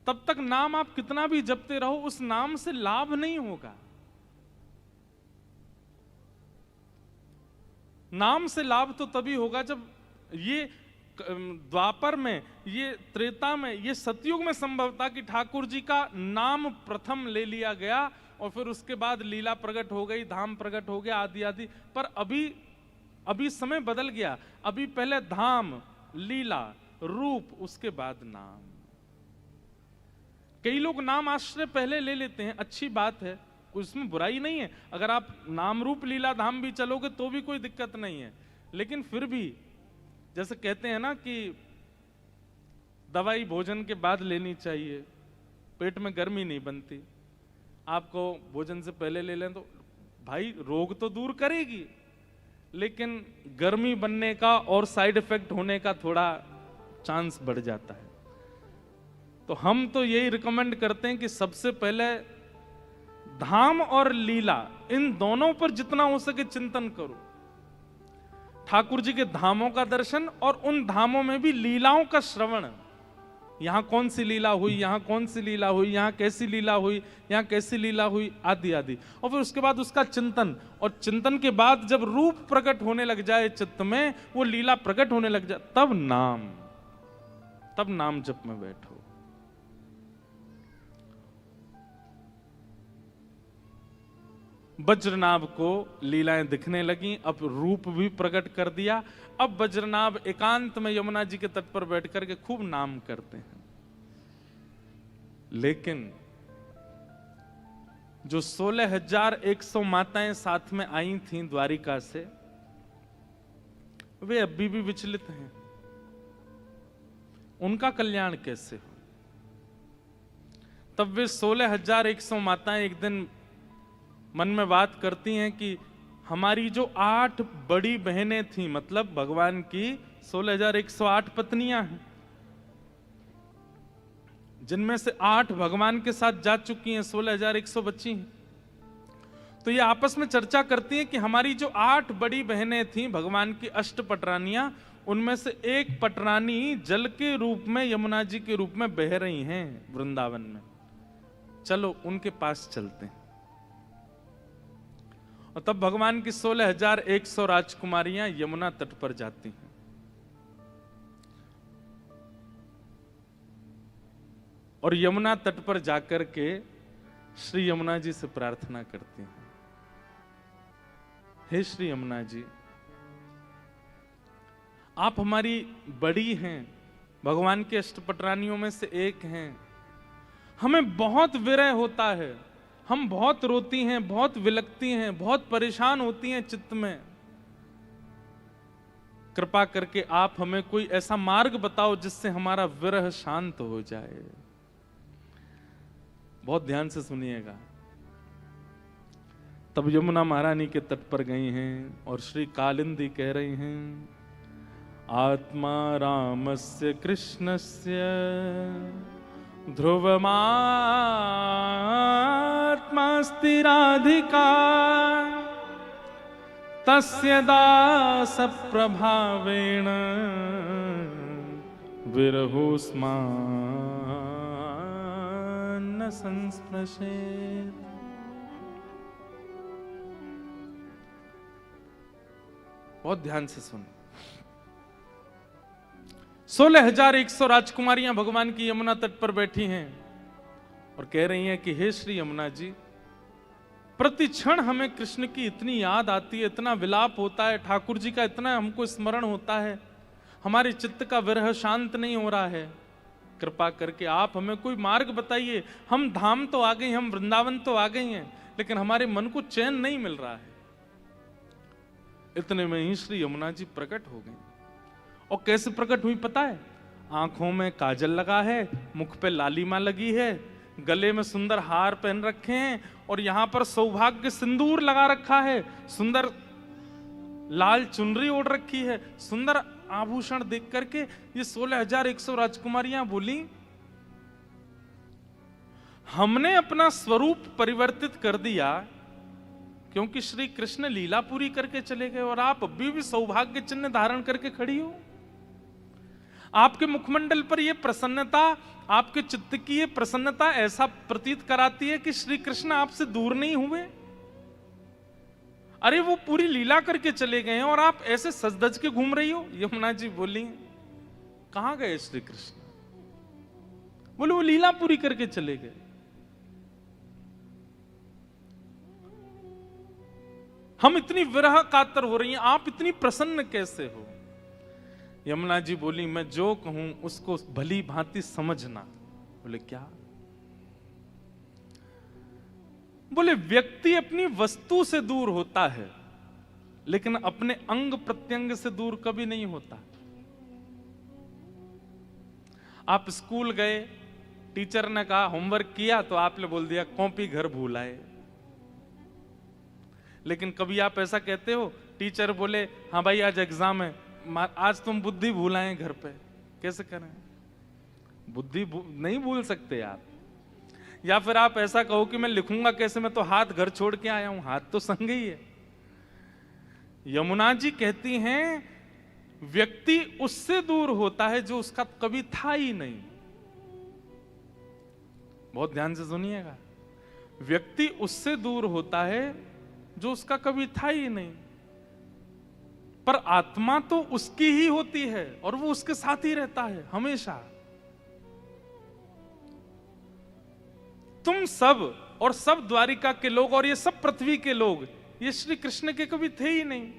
तब तक नाम आप कितना भी जपते रहो, उस नाम से लाभ नहीं होगा। नाम से लाभ तो तभी होगा जब ये द्वापर में, ये त्रेता में, ये सतयुग में संभव था कि ठाकुर जी का नाम प्रथम ले लिया गया और फिर उसके बाद लीला प्रकट हो गई, धाम प्रकट हो गया, आदि आदि। पर अभी समय बदल गया। अभी पहले धाम, लीला, रूप, उसके बाद नाम। कई लोग नाम आश्रय पहले ले लेते हैं, अच्छी बात है, उसमें बुराई नहीं है। अगर आप नाम रूप लीला धाम भी चलोगे तो भी कोई दिक्कत नहीं है। लेकिन फिर भी जैसे कहते हैं ना कि दवाई भोजन के बाद लेनी चाहिए, पेट में गर्मी नहीं बनती। आपको भोजन से पहले ले लें तो भाई रोग तो दूर करेगी, लेकिन गर्मी बनने का और साइड इफेक्ट होने का थोड़ा चांस बढ़ जाता है। तो हम तो यही रिकमेंड करते हैं कि सबसे पहले धाम और लीला, इन दोनों पर जितना हो सके चिंतन करो। ठाकुर जी के धामों का दर्शन और उन धामों में भी लीलाओं का श्रवण। यहां कौन सी लीला हुई, यहां कौन सी लीला हुई, यहां कैसी लीला हुई, यहां कैसी लीला हुई, आदि आदि। और फिर उसके बाद उसका चिंतन, और चिंतन के बाद जब रूप प्रकट होने लग जाए चित्त में, वो लीला प्रकट होने लग जाए, तब नाम जप में बैठो। वज्रनाभ को लीलाएं दिखने लगी, अब रूप भी प्रकट कर दिया। अब वज्रनाभ एकांत में यमुना जी के तट पर बैठ करके खूब नाम करते हैं। लेकिन जो 16,100 माताएं साथ में आई थीं द्वारिका से, वे अभी भी विचलित हैं। उनका कल्याण कैसे हो? तब वे 16,100 माताएं एक दिन मन में बात करती हैं कि हमारी जो 8 बड़ी बहनें थीं, मतलब भगवान की 16,108 पत्नियां हैं, जिनमें से 8 भगवान के साथ जा चुकी हैं, 16,100 बची हैं। तो ये आपस में चर्चा करती हैं कि हमारी जो 8 बड़ी बहनें थीं भगवान की अष्ट पटरानियां, उनमें से एक पटरानी जल के रूप में यमुना जी के रूप में बह रही हैं वृंदावन में। चलो उनके पास चलते हैं। और तब भगवान की 16,100 राजकुमारियां यमुना तट पर जाती हैं। और यमुना तट पर जाकर के श्री यमुना जी से प्रार्थना करती हैं, हे श्री यमुना जी, आप हमारी बड़ी हैं, भगवान के अष्टपटरानियों में से एक हैं। हमें बहुत विरह होता है, हम बहुत रोती हैं, बहुत विलकती हैं, बहुत परेशान होती हैं चित्त में। कृपा करके आप हमें कोई ऐसा मार्ग बताओ जिससे हमारा विरह शांत हो जाए। बहुत ध्यान से सुनिएगा। तब यमुना महारानी के तट पर गई हैं और श्री कालिंदी कह रही हैं, आत्मा रामस्य कृष्णस्य ध्रुवमात्मास्ति राधिका तस्य दास प्रभावेण विरहोस्मान् न संस्पृशेत्। बहुत ध्यान से सुन। 16,100 राजकुमारियां भगवान की यमुना तट पर बैठी हैं और कह रही हैं कि हे श्री यमुना जी, प्रति क्षण हमें कृष्ण की इतनी याद आती है, इतना विलाप होता है, ठाकुर जी का इतना हमको स्मरण होता है, हमारे चित्त का विरह शांत नहीं हो रहा है। कृपा करके आप हमें कोई मार्ग बताइए। हम धाम तो आ गए, हम वृंदावन तो आ गए हैं, लेकिन हमारे मन को चैन नहीं मिल रहा है। इतने में ही श्री यमुना जी प्रकट हो गई। और कैसे प्रकट हुई पता है? आंखों में काजल लगा है, मुख पे लालिमा लगी है, गले में सुंदर हार पहन रखे हैं और यहां पर सौभाग्य सिंदूर लगा रखा है, सुंदर लाल चुनरी ओढ़ रखी है, सुंदर आभूषण देख करके ये 16,100 राजकुमारियां बोली, हमने अपना स्वरूप परिवर्तित कर दिया क्योंकि श्री कृष्ण लीला पूरी करके चले गए और आप अभी भी सौभाग्य चिन्ह धारण करके खड़ी हो। आपके मुखमंडल पर यह प्रसन्नता, आपके चित्त की ये प्रसन्नता ऐसा प्रतीत कराती है कि श्री कृष्ण आपसे दूर नहीं हुए। अरे वो पूरी लीला करके चले गए हैं और आप ऐसे सज-धज के घूम रही हो। यमुना जी बोली, कहां गए श्री कृष्ण? बोले वो लीला पूरी करके चले गए। हम इतनी विरह कातर हो रही हैं, आप इतनी प्रसन्न कैसे हो? यमुना जी बोली, मैं जो कहूं उसको भली भांति समझना। बोले क्या? बोले व्यक्ति अपनी वस्तु से दूर होता है लेकिन अपने अंग प्रत्यंग से दूर कभी नहीं होता। आप स्कूल गए, टीचर ने कहा होमवर्क किया तो आपने बोल दिया कॉपी घर भूल आए। लेकिन कभी आप ऐसा कहते हो, टीचर बोले हाँ भाई आज एग्जाम है, आज तुम बुद्धि भूल आए घर पे, कैसे करें? बुद्धि नहीं भूल सकते आप। या फिर आप ऐसा कहो कि मैं लिखूंगा कैसे, मैं तो हाथ घर छोड़ के आया हूं, हाथ तो संग ही है। यमुना जी कहती हैं व्यक्ति उससे दूर होता है जो उसका कभी था ही नहीं। बहुत ध्यान से सुनिएगा, व्यक्ति उससे दूर होता है जो उसका कभी था ही नहीं, पर आत्मा तो उसकी ही होती है और वो उसके साथ ही रहता है हमेशा। तुम सब और सब द्वारिका के लोग और ये सब पृथ्वी के लोग ये श्री कृष्ण के कभी थे ही नहीं,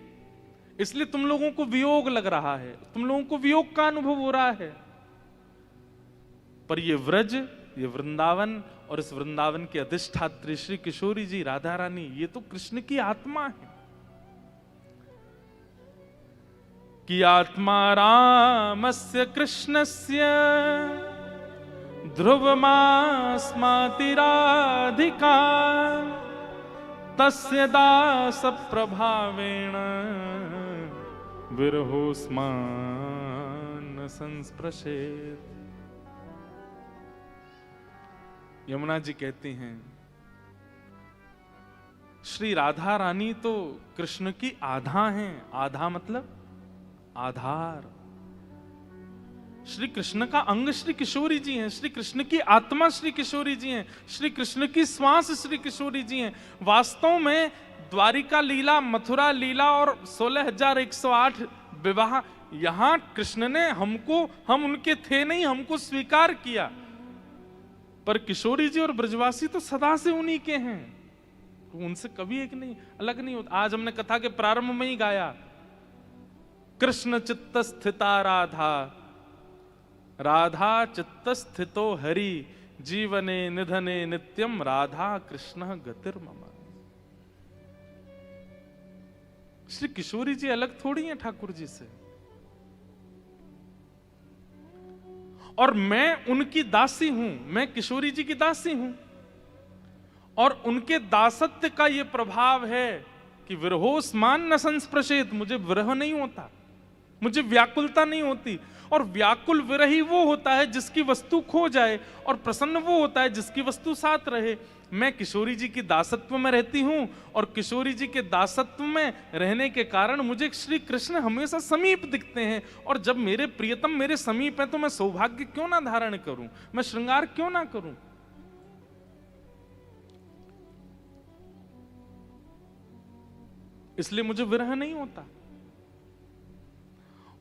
इसलिए तुम लोगों को वियोग लग रहा है, तुम लोगों को वियोग का अनुभव हो रहा है। पर ये व्रज, ये वृंदावन और इस वृंदावन की अधिष्ठात्री श्री किशोरी जी राधा रानी, ये तो कृष्ण की आत्मा है। कि आत्मा रामस्य कृष्णस्य ध्रुवमास्माति राधिका तस्य दास प्रभावेण विरहोस्मान संस्पृशेत। यमुना जी कहती हैं श्री राधा रानी तो कृष्ण की आधा हैं। आधा मतलब आधार। श्री कृष्ण का अंग श्री किशोरी जी हैं, श्री कृष्ण की आत्मा श्री किशोरी जी हैं, श्री कृष्ण की श्वास श्री किशोरी जी हैं। वास्तव में द्वारिका लीला, मथुरा लीला और 16,108 विवाह, यहां कृष्ण ने हमको, हम उनके थे नहीं, हमको स्वीकार किया। पर किशोरी जी और ब्रजवासी तो सदा से उन्हीं के हैं, उनसे कभी एक नहीं अलग नहीं होता। आज हमने कथा के प्रारंभ में ही गाया, कृष्ण चित्त स्थिता राधा, राधा चित्त स्थितो हरि, जीवने निधने नित्यम राधा कृष्ण गतिर्मम। श्री किशोरी जी अलग थोड़ी हैं ठाकुर जी से, और मैं उनकी दासी हूं, मैं किशोरी जी की दासी हूं। और उनके दासत्व का यह प्रभाव है कि विरहोस्मान न संस्पृशेत, मुझे विरह नहीं होता, मुझे व्याकुलता नहीं होती। और व्याकुल विरही वो होता है जिसकी वस्तु खो जाए, और प्रसन्न वो होता है जिसकी वस्तु साथ रहे। मैं किशोरी जी की दासत्व में रहती हूं, और किशोरी जी के दासत्व में रहने के कारण मुझे श्री कृष्ण हमेशा समीप दिखते हैं। और जब मेरे प्रियतम मेरे समीप हैं तो मैं सौभाग्य क्यों ना धारण करूं, मैं श्रृंगार क्यों ना करूं। इसलिए मुझे विरह नहीं होता।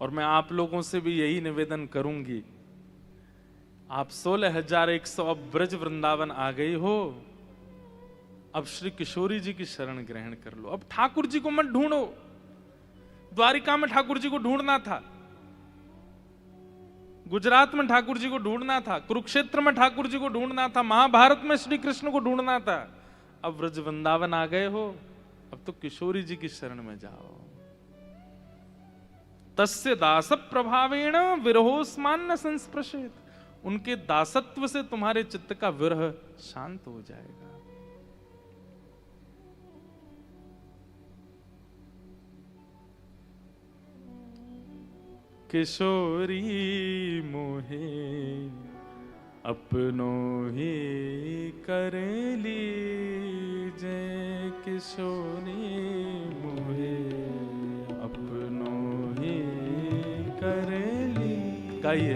और मैं आप लोगों से भी यही निवेदन करूंगी, आप 16,100 अब ब्रज वृंदावन आ गई हो, अब श्री किशोरी जी की शरण ग्रहण कर लो। अब ठाकुर जी को मत ढूंढो। द्वारिका में ठाकुर जी को ढूंढना था, गुजरात में ठाकुर जी को ढूंढना था, कुरुक्षेत्र में ठाकुर जी को ढूंढना था, महाभारत में श्री कृष्ण को ढूंढना था। अब ब्रज वृंदावन आ गए हो, अब तो किशोरी जी की शरण में जाओ। तस्य दास प्रभावेण विरहोस्मान न संस्पृशेत, उनके दासत्व से तुम्हारे चित्त का विरह शांत हो जाएगा। किशोरी मोहे अपनो ही कर लीजे, किशोरी मोहे अपनो ही कर ली। गाइए।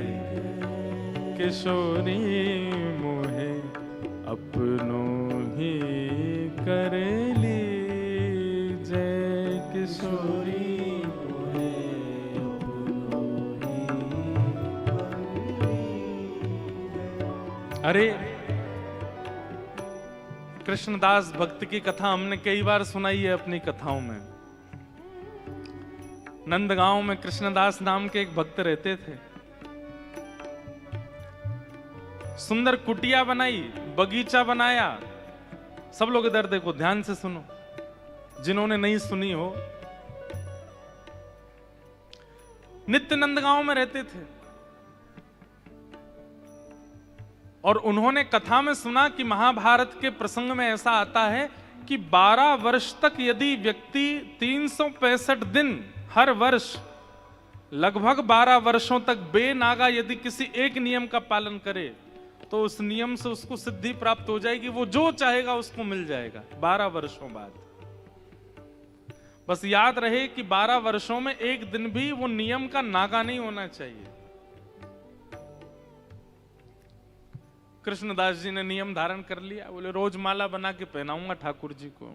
किशोरी मोहे अपनों ही करेली जय, किशोरी मोहे अपनों ही। अरे कृष्णदास भक्त की कथा हमने कई बार सुनाई है अपनी कथाओं में। नंदगांव में कृष्णदास नाम के एक भक्त रहते थे। सुंदर कुटिया बनाई, बगीचा बनाया। सब लोग इधर देखो, ध्यान से सुनो, जिन्होंने नहीं सुनी हो। नित्य नंदगांव में रहते थे और उन्होंने कथा में सुना कि महाभारत के प्रसंग में ऐसा आता है कि 12 वर्ष तक यदि व्यक्ति 365 दिन हर वर्ष लगभग 12 वर्षों तक बेनागा यदि किसी एक नियम का पालन करे तो उस नियम से उसको सिद्धि प्राप्त हो जाएगी। वो जो चाहेगा उसको मिल जाएगा 12 वर्षों बाद। बस याद रहे कि 12 वर्षों में एक दिन भी वो नियम का नागा नहीं होना चाहिए। कृष्णदास जी ने नियम धारण कर लिया, बोले रोज माला बना के पहनाऊंगा ठाकुर जी को,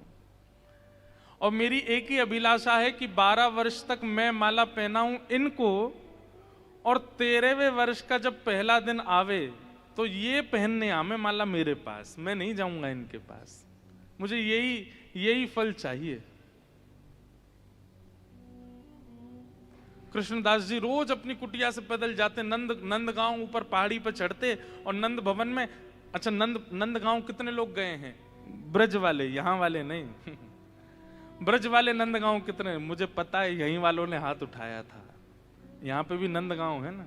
और मेरी एक ही अभिलाषा है कि 12 वर्ष तक मैं माला पहनाऊं इनको, और 13वें वर्ष का जब पहला दिन आवे तो ये पहनने आवे माला मेरे पास, मैं नहीं जाऊंगा इनके पास। मुझे यही फल चाहिए। कृष्णदास जी रोज अपनी कुटिया से पैदल जाते, नंदगांव ऊपर पहाड़ी पर चढ़ते और नंद भवन में। अच्छा, नंदगांव कितने लोग गए हैं? ब्रज वाले, यहां वाले नहीं। ब्रज वाले नंदगांव कितने? मुझे पता है, यहीं वालों ने हाथ उठाया था। यहां पे भी नंदगांव है ना।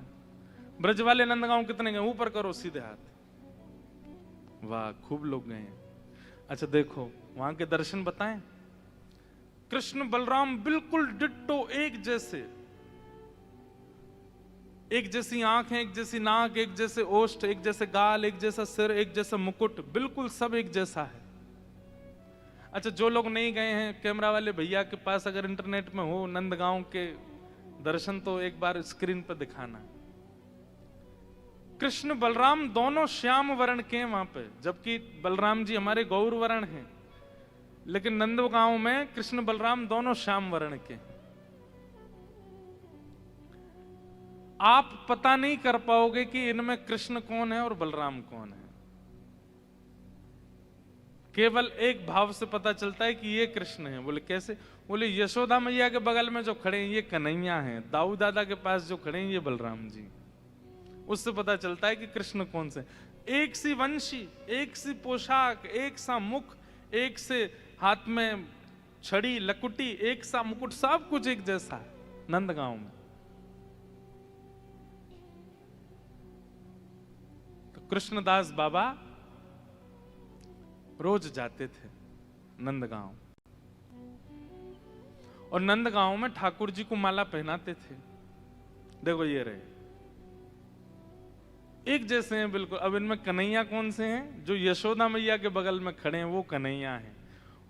ब्रज वाले नंदगांव कितने गए? ऊपर करो सीधे हाथ। वाह, खूब लोग गए हैं। अच्छा देखो, वहां के दर्शन बताएं। कृष्ण बलराम बिल्कुल डिट्टो, एक जैसे, एक जैसी आंखें, एक जैसी नाक, एक जैसे ओष्ठ, एक जैसे गाल, एक जैसा सिर, एक जैसा मुकुट, बिल्कुल सब एक जैसा है। अच्छा, जो लोग नहीं गए हैं, कैमरा वाले भैया के पास अगर इंटरनेट में हो नंदगांव के दर्शन तो एक बार स्क्रीन पर दिखाना। कृष्ण बलराम दोनों श्याम वर्ण के हैं वहां पे, जबकि बलराम जी हमारे गौर वर्ण हैं, लेकिन नंदगांव में कृष्ण बलराम दोनों श्याम वर्ण के हैं। आप पता नहीं कर पाओगे कि इनमें कृष्ण कौन है और बलराम कौन है। केवल एक भाव से पता चलता है कि ये कृष्ण है। बोले कैसे? बोले यशोदा मैया के बगल में जो खड़े हैं ये कन्हैया हैं, दाऊ दादा के पास जो खड़े हैं ये बलराम जी। उससे पता चलता है कि कृष्ण कौन से। एक सी वंशी, एक सी पोशाक, एक सा मुख, एक से हाथ में छड़ी लकुटी, एक सा मुकुट, सब कुछ एक जैसा है नंदगांव में। कृष्णदास बाबा रोज जाते थे नंदगांव, और नंदगांव में ठाकुर जी को माला पहनाते थे। देखो ये रहे, एक जैसे हैं बिल्कुल। अब इनमें कन्हैया कौन से हैं? जो यशोदा मैया के बगल में खड़े हैं वो कन्हैया हैं,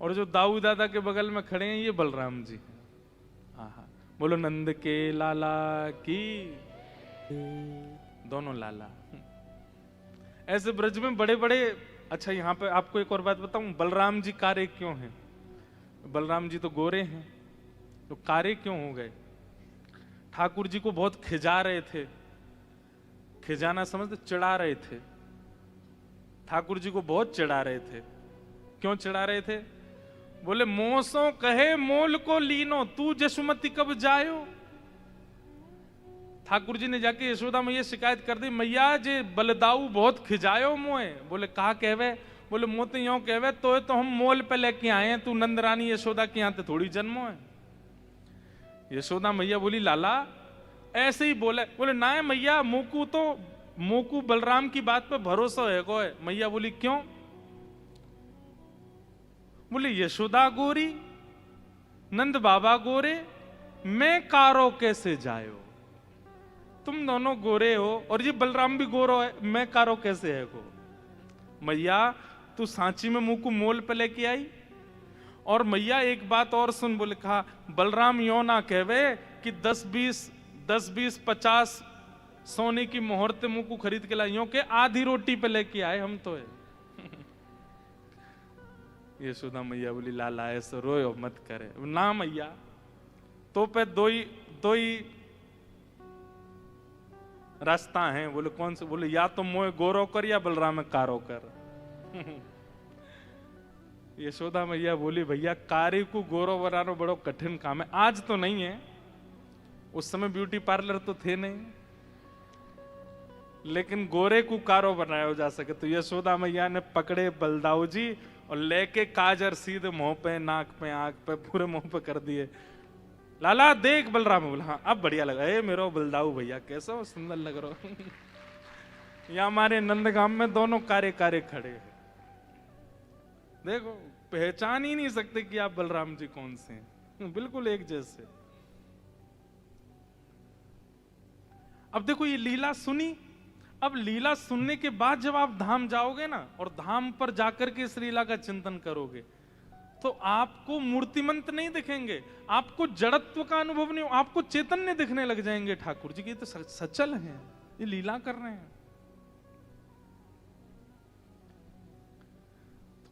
और जो दाऊ दादा के बगल में खड़े हैं ये बलराम जी हैं। आहा, बोलो नंद के लाला की। दोनों लाला ऐसे ब्रज में बड़े बड़े। अच्छा, यहाँ पे आपको एक और बात बताऊं, बलराम जी कारे क्यों हैं? बलराम जी तो गोरे हैं, तो कारे क्यों हो गए? ठाकुर जी को बहुत खिजा रहे थे। खिजाना समझते? चिढ़ा रहे थे। ठाकुर जी को बहुत चिढ़ा रहे थे। क्यों चिढ़ा रहे थे? बोले मोसो कहे मोल को लीनो, तू जसुमती कब जायो। ठाकुर जी ने जाके यशोदा मैया शिकायत कर दी, मैया जे बलदाऊ बहुत खिजायो मोए। बोले कहा कहवे? बोले मो तो यो कहवे तो हम मोल पे लेके आए हैं, तू नंद रानी यशोदा के यहाँ थोड़ी जन्मो है। यशोदा मैया बोली लाला ऐसे ही बोले। बोले ना है मैया, मोकू बलराम की बात पे भरोसा है को है। मैया बोली क्यों? बोले यशोदा गोरी, नंद बाबा गोरे, मैं कारो कैसे जायो। तुम दोनों गोरे हो और ये बलराम भी गोरो है, मैं कारो कैसे है को। मैया तू सांची में मुंह को मोल पे लेके आई। और मैया एक बात और सुन। बोले कहा बलराम यो ना कहवे कि 10 20 50 सोने की मोहरते मुंह को खरीद के लाइयों के आधी रोटी पे लेके आए हम तो है। यशोदा मैया बोली लाला ऐसे रोयो मत करे ना मैया, तो पे दो ही रास्ता है। बोले कौन से? बोले या तो मोए गोरो कर या बलराम कारो कर। यशोदा मैया बोली भैया कारी को गोरो बनाना बड़ो कठिन काम है। आज तो नहीं है, उस समय ब्यूटी पार्लर तो थे नहीं, लेकिन गोरे को कारो बनाया जा सके। तो यशोदा मैया ने पकड़े बलदाऊ जी और लेके काजर सीधे मुंह पे, नाक पे, आंख पे, पूरे मुंह पे कर दिए। लाला देख बलराम। बोला हाँ अब बढ़िया लगा। ए मेरो बलदाऊ भैया कैसा हो, सुंदर लग रहा हो। या हमारे नंदगाम में दोनों कारे कारे खड़े हैं, देखो पहचान ही नहीं सकते कि आप बलराम जी कौन से हैं, बिल्कुल एक जैसे। अब देखो ये लीला सुनी। अब लीला सुनने के बाद जब आप धाम जाओगे ना और धाम पर जाकर के इस लीला का चिंतन करोगे तो आपको मूर्तिमंत नहीं दिखेंगे, आपको जड़त्व का अनुभव नहीं, आपको चैतन्य दिखने लग जाएंगे। ठाकुर जी की तो सचल हैं, ये लीला कर रहे हैं।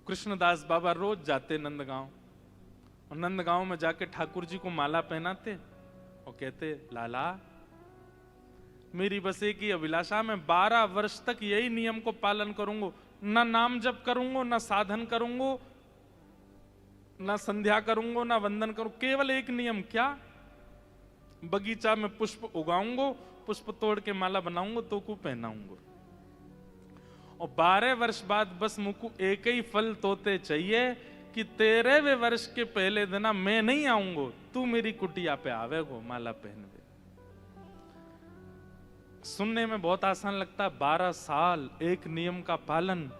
कृष्णदास बाबा रोज जाते नंदगांव और नंदगांव में जाके ठाकुर जी को माला पहनाते और कहते लाला मेरी बस एक ही अभिलाषा, मैं 12 वर्ष तक यही नियम को पालन करूंगा, ना नाम जप करूंगा, ना साधन करूंगा, ना संध्या करूंगा, ना वंदन करूं, केवल एक नियम। क्या? बगीचा में पुष्प उगाऊंगा, पुष्प तोड़ के माला बनाऊंगा तो को पहनाऊंगा। और 12 वर्ष बाद बस मुझको एक ही फल तोते चाहिए कि 13वें वर्ष के पहले दिन मैं नहीं आऊंगा, तू मेरी कुटिया पे आवेगो माला पहनवे। सुनने में बहुत आसान लगता है, 12 साल एक नियम का पालन,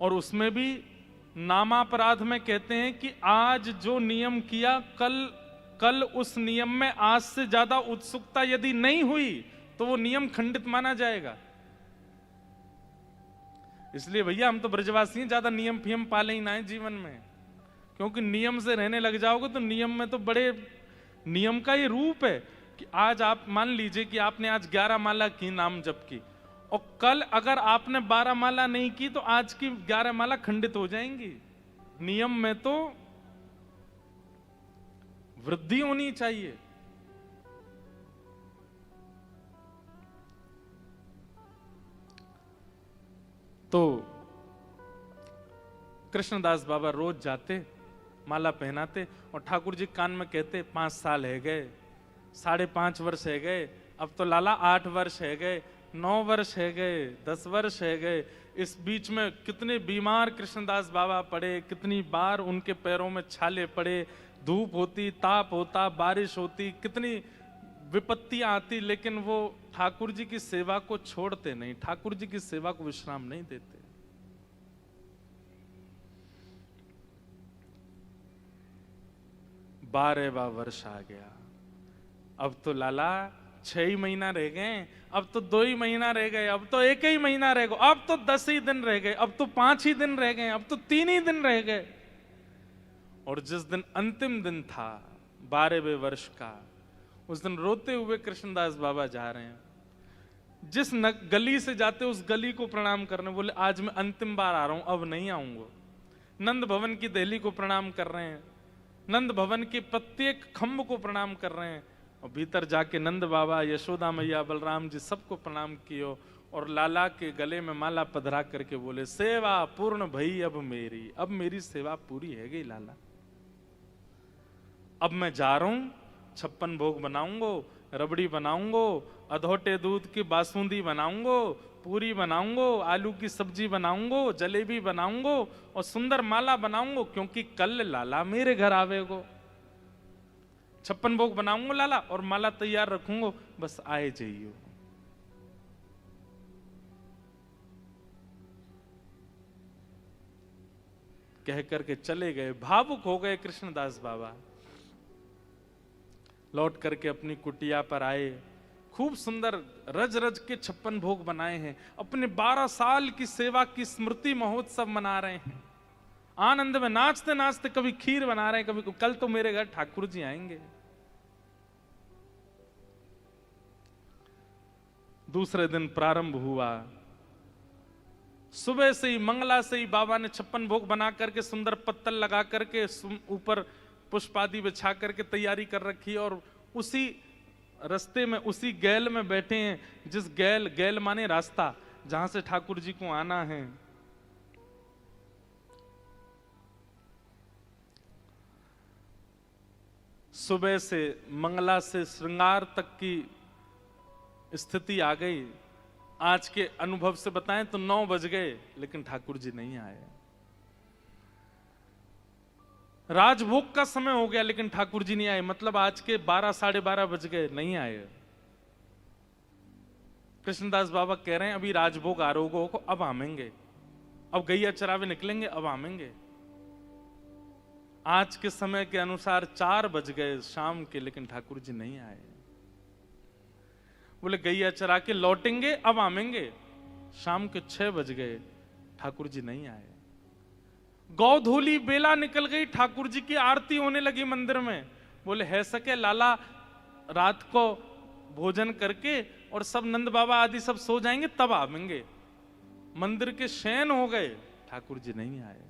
और उसमें भी नामापराध में कहते हैं कि आज जो नियम किया कल उस नियम में आज से ज्यादा उत्सुकता यदि नहीं हुई तो वो नियम खंडित माना जाएगा। इसलिए भैया हम तो ब्रजवासी हैं, ज्यादा नियम फियम पाले ही ना है जीवन में, क्योंकि नियम से रहने लग जाओगे तो नियम में तो बड़े नियम का ये रूप है कि आज आप मान लीजिए कि आपने आज 11 माला की नाम जप की और कल अगर आपने 12 माला नहीं की तो आज की 11 माला खंडित हो जाएंगी। नियम में तो वृद्धि होनी चाहिए। तो कृष्णदास बाबा रोज जाते, माला पहनाते और ठाकुर जी कान में कहते 5 साल है गए, 5.5 वर्ष है गए, अब तो लाला 8 वर्ष है गए, 9 वर्ष है गए, 10 वर्ष है गए। इस बीच में कितने बीमार कृष्णदास बाबा पड़े, कितनी बार उनके पैरों में छाले पड़े, धूप होती, ताप होता, बारिश होती, कितनी विपत्तियां आती, लेकिन वो ठाकुर जी की सेवा को छोड़ते नहीं, ठाकुर जी की सेवा को विश्राम नहीं देते। 12वां वर्ष आ गया, अब तो लाला 6 ही महीना रह गए, अब तो 2 ही महीना रह गए, अब तो 1 ही महीना रह गया, अब तो 10 ही दिन रह गए, अब तो 5 ही दिन रह गए, अब तो 3 ही दिन रह गए। और जिस दिन अंतिम दिन था 12वें वर्ष का, उस दिन रोते हुए कृष्णदास बाबा जा रहे हैं, जिस गली से जाते उस गली को प्रणाम करने, बोले आज मैं अंतिम बार आ रहा हूं, अब नहीं आऊंगा। नंद भवन की दहली को प्रणाम कर रहे हैं, नंद भवन के प्रत्येक खंभ को प्रणाम कर रहे हैं, और भीतर जाके नंद बाबा, यशोदा मैया, बलराम जी सबको प्रणाम कियो और लाला के गले में माला पधरा करके बोले सेवा पूर्ण भई अब मेरी सेवा पूरी है गई लाला, अब मैं जा रहा हूं, 56 भोग बनाऊंगो, रबड़ी बनाऊंगो, अधोटे दूध की बासुंदी बनाऊंगो, पूरी बनाऊंगो, आलू की सब्जी बनाऊंगो, जलेबी बनाऊंगो और सुंदर माला बनाऊंगो, क्योंकि कल लाला मेरे घर आवेगो। 56 भोग बनाऊंगो लाला और माला तैयार रखूंगो, बस आए जाइयो। कह करके चले गए। भावुक हो गए कृष्णदास बाबा। लौट करके अपनी कुटिया पर आए, खूब सुंदर रज रज के 56 भोग बनाए हैं, अपने 12 साल की सेवा की स्मृति महोत्सव मना रहे हैं, आनंद में नाचते नाचते, कभी खीर बना रहे हैं, कभी कल तो मेरे घर ठाकुर जी आएंगे। दूसरे दिन प्रारंभ हुआ। सुबह से ही, मंगला से ही बाबा ने 56 भोग बना करके, सुंदर पत्तल लगा करके, ऊपर पुष्प आदि बिछा करके तैयारी कर रखी है, और उसी रास्ते में, उसी गैल में बैठे हैं, जिस गैल, गैल माने रास्ता, जहां से ठाकुर जी को आना है। सुबह से, मंगला से श्रृंगार तक की स्थिति आ गई। आज के अनुभव से बताएं तो 9 बज गए, लेकिन ठाकुर जी नहीं आए। राजभोग का समय हो गया, लेकिन ठाकुर जी नहीं आए। मतलब आज के 12, साढ़े 12 बज गए, नहीं आए। कृष्णदास बाबा कह रहे हैं अभी राजभोग आरोगों को अब आमेंगे, अब गैया चरावे निकलेंगे, अब आमेंगे। आज के समय के अनुसार 4 बज गए शाम के, लेकिन ठाकुर जी नहीं आए। बोले गैया चरा के लौटेंगे, अब आमेंगे। शाम के 6 बज गए, ठाकुर जी नहीं आए। गौधोली बेला निकल गई, ठाकुर जी की आरती होने लगी मंदिर में। बोले है सके लाला, रात को भोजन करके और सब नंद बाबा आदि सब सो जाएंगे, तब आवेंगे। मंदिर के शयन हो गए, ठाकुर जी नहीं आए।